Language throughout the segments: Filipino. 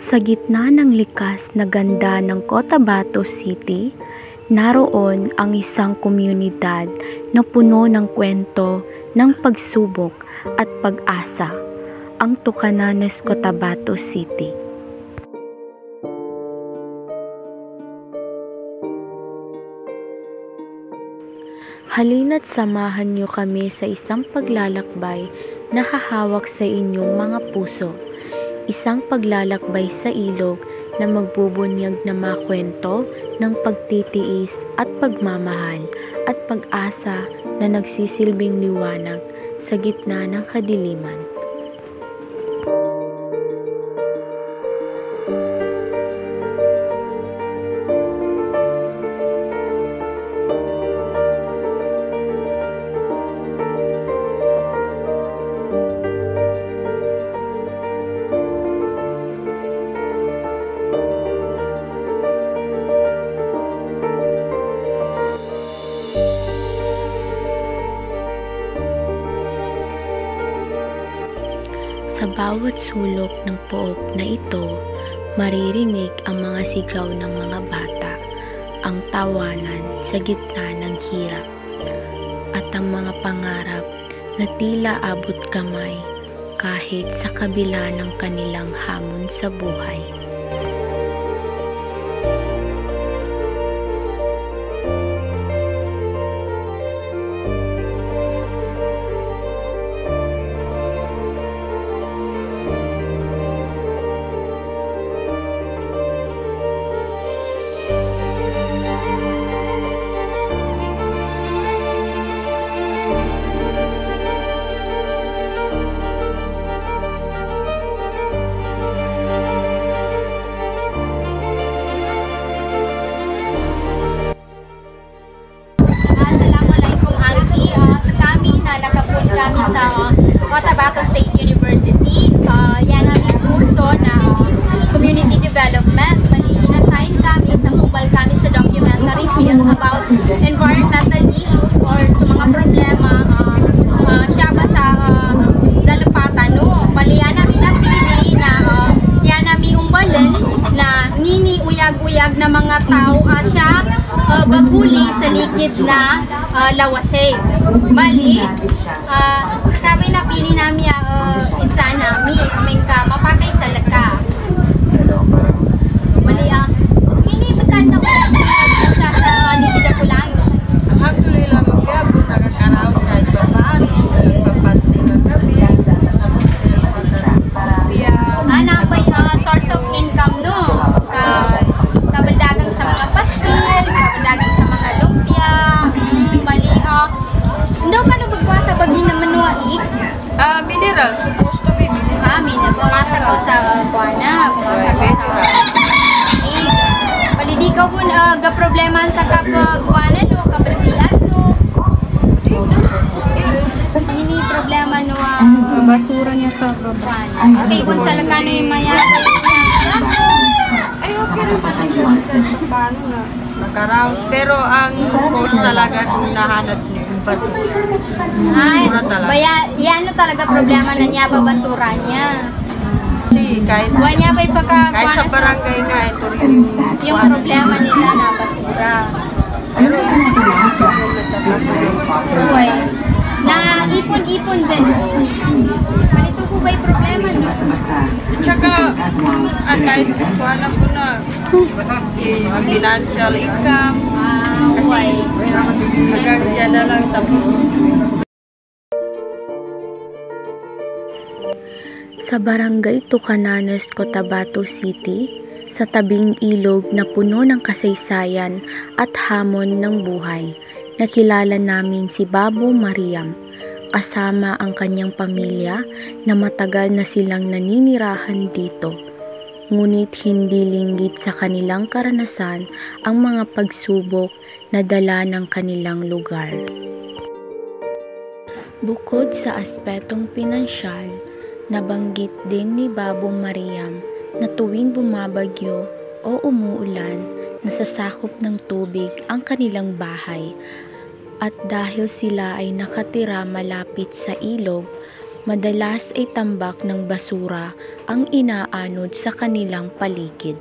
Sa gitna ng likas na ganda ng Cotabato City, naroon ang isang komunidad na puno ng kwento ng pagsubok at pag-asa, ang Tucananes, Cotabato City. Halina't samahan niyo kami sa isang paglalakbay na hahawak sa inyong mga puso. Isang paglalakbay sa ilog na magbubunyag na mga kwento ng pagtitiis at pagmamahal at pag-asa na nagsisilbing liwanag sa gitna ng kadiliman. Sa bawat sulok ng pook na ito, maririnig ang mga sigaw ng mga bata, ang tawanan sa gitna ng hirap, at ang mga pangarap na tila abot kamay kahit sa kabila ng kanilang hamon sa buhay. Kami sa Cotabato State University. Yan aming kurso na Community Development. Bali, in-assign kami sa mobile kami sa documentary film about environmental issues or sa mga problema siya ba sa dalapatan. No? Bali, yan namin napili na yan namin umbalin na ngini uyag-uyag na mga tao siya baguli sa ligid na lawasig. Bali, sa kami napili namin insa namin, aming ka mapagay sa laka. Bali, hindi batan na ko siya sa ligid na kulangi. Alhamdulillah, magyabot, nakakaraot kahit pa paano, nagpapasti ng gabi. Napay source of income, no? Kabaldagang sa mga pastil, kabaldagang sa mga lumpia. Bali, hindi pa nabagwa sa bagay na manuaik? Mineral, supposed to be mineral. Bumasa ko sa kuwana, bumasa ko sa ig. Bali, di ka po ga-problema sa kapagkuana, no? Kabansian, no? Hindi problema, no? Basura niya sa baba. Okay, kung sa lakano yung maya. Ay, okay naman ang paano na. Nakaraos. Pero ang cause talaga kung nahanap niyo yung basura. Ay, talaga. yan no talaga problema na niya, babasura niya. Kahit, niya ba'y kahit sa barangay nga, ito rin yung problema nila na basura. Pero Uy, na ipon-ipon din. Palito po ba'y problema, no? at saka, kahit kuhanan ko na financial income. Kasi hanggang yan na lang tapos. Sa barangay Tucananes, Cotabato City, sa tabing ilog na puno ng kasaysayan at hamon ng buhay, nakilala namin si Babo Mariam, kasama ang kanyang pamilya na matagal na silang naninirahan dito. Ngunit hindi linggit sa kanilang karanasan ang mga pagsubok na dala ng kanilang lugar. Bukod sa aspetong pinansyal, nabanggit din ni Babo Mariam na tuwing bumabagyo o umuulan, nasasakop ng tubig ang kanilang bahay, at dahil sila ay nakatira malapit sa ilog, Madalas ay tambak ng basura ang inaanod sa kanilang paligid.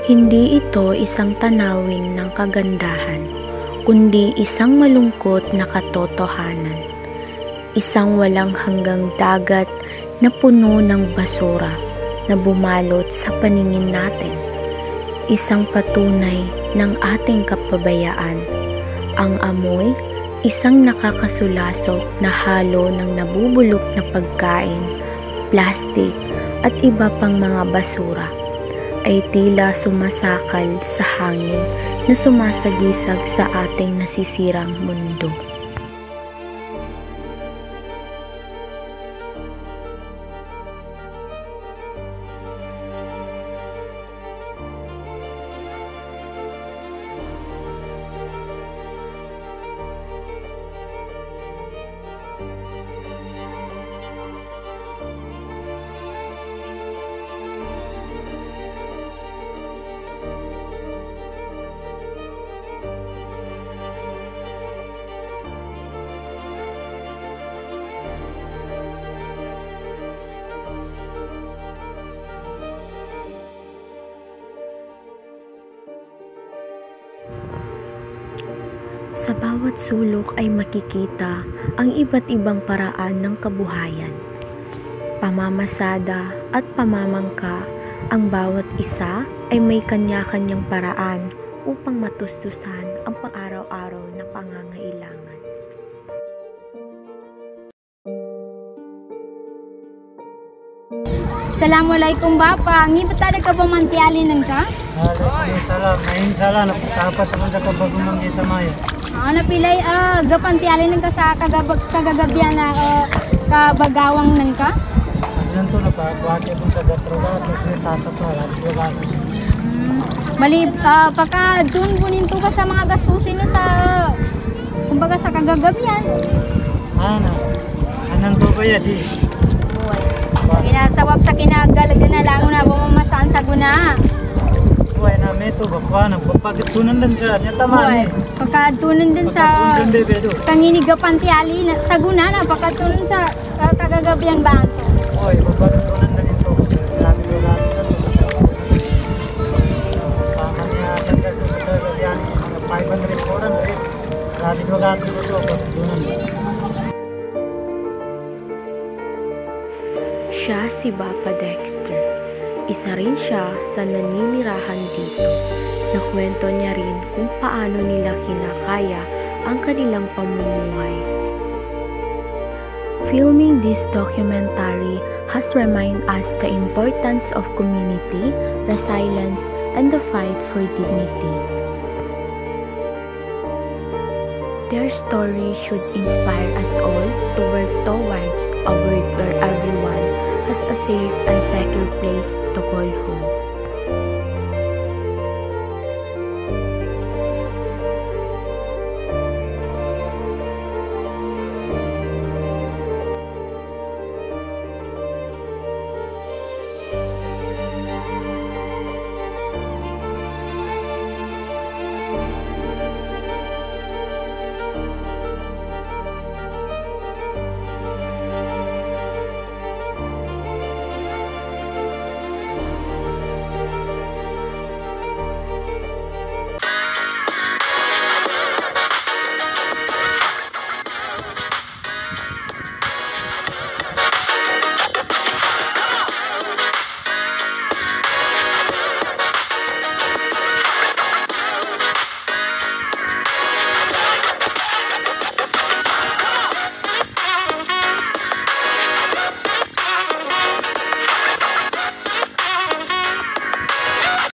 Hindi ito isang tanawin ng kagandahan, kundi isang malungkot na katotohanan. Isang walang hanggang dagat na puno ng basura na bumalot sa paningin natin. Isang patunay ng ating kapabayaan. Ang amoy, isang nakakasulasok na halo ng nabubulok na pagkain, plastik at iba pang mga basura, ay tila sumasakal sa hangin na sumasagisag sa ating nasisirang mundo. Sa bawat sulok ay makikita ang iba't ibang paraan ng kabuhayan. Pamamasada at pamamangka, ang bawat isa ay may kanya-kanyang paraan upang matustusan ang pang-araw-araw na pangangailangan. Assalamualaikum Bapa. Ngibet ada ka pamantiali nang ka? Waalaikumsalam. Ngayon sala napatapas naman sa kabagumang sa maya. Napilay gapantiali nang ka sa kagagabian na kabagawang nang ka? Diyan to napakuwate kung sa gatrogatos ni tata para gatrogatos. Mali pagka dun bunin to ka sa mga gastusin no sa kumbaga sa kagagabian. Anan to ba ya di? Ginasawap sa kinagalaga na lang na bumamasaan sa guna. Buhay na meto bakwa na pagpagtunan din sa nya taman. Pagkatunan din sa nginigapantiali sa guna na pagkatunan sa kagagabian ba anto. Oy, pagpagtunan din ito. Grabe wala sa to. Pamanya tanggas to sa kagagabian 500 400. Grabe wala to pagtunan. Siya si Bapa Dexter. Isa rin siya sa naninirahan dito. Nakwento niya rin kung paano nila kinakaya ang kanilang pamumuhay. Filming this documentary has reminded us the importance of community, resilience, and the fight for dignity. Their story should inspire us all to work towards a world where everyone has a safe and secure place to call home.